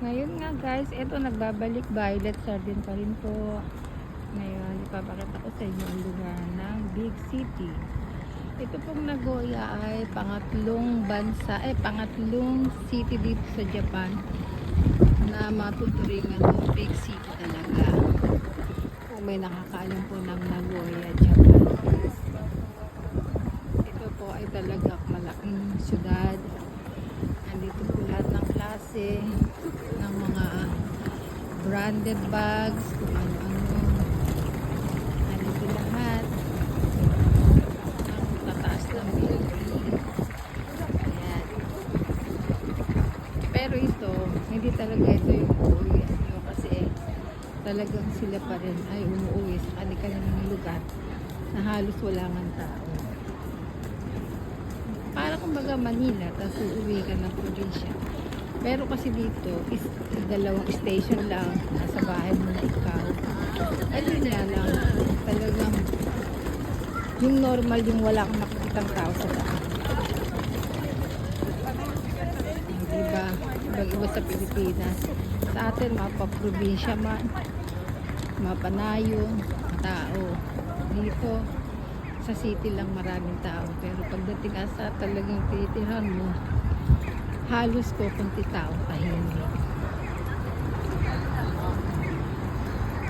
Ngayon nga guys, eto nagbabalik violet sardine pa rin po. Ngayon, ipapakita ko sa inyo ang lugar ng Big City. Ito pong Nagoya ay pangatlong city dito sa Japan na matuturingan ng Big City talaga. Kung may nakakaalam po ng Nagoya, Japan. Ito po ay talaga malaking syudad. Andito po lahat ng klase ng mga branded bags, kung ano-ano. Andito lahat. Ang tataas ng building. Ayan. Pero ito, hindi talaga ito yung uuwi nyo kasi talagang sila pa rin ay umuwi sa kanilang lugar na halos wala ng tao. Para kumbaga Manila, tapos uuwi ka ng probinsya. Pero kasi dito, dalawang station lang, nasa bahay mo na ikaw. Ayun nga lang, talagang yung normal, yung wala kang makikitang tao sa daan. Diba? Ibang-iba sa Pilipinas. Sa atin, mapaprobinsya man, mapanayo, tao. Dito, sa city lang maraming tao. Pero pagdating sa talagang titirahan mo, halos kukunti tao, tahimik.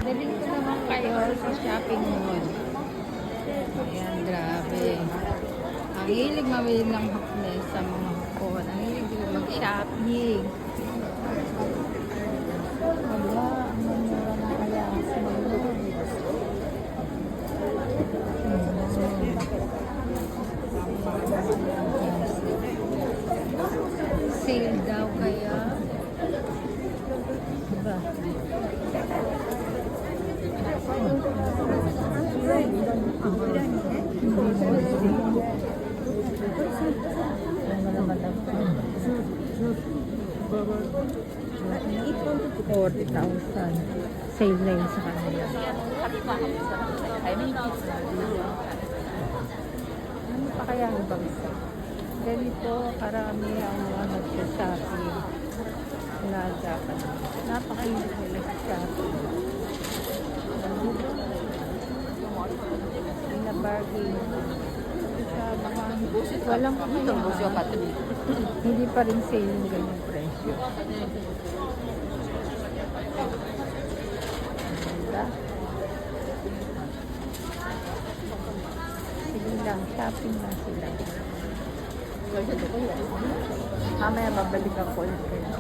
Daling ko naman kayo sa shopping mall. Ayan, grabe. Ang hilig mamili ng hapnes sa mga hapon. Ang hilig din mag-shopping. Wala, ang mamura na kaya sa mga sale daw kaya diba? $40,000 sale na yun sa kanila. Ano pa kaya ang bagsak? Ganito karami ang mga nagsasabi na Japan. Napakahilig nila sa shopping. Pina-bargain. Sa mga walang kakayahan. Hindi pa rin sale yung ganyang presyo. Diba? Sige lang, shopping na sila. Mamaya babalik ako ulit kayo.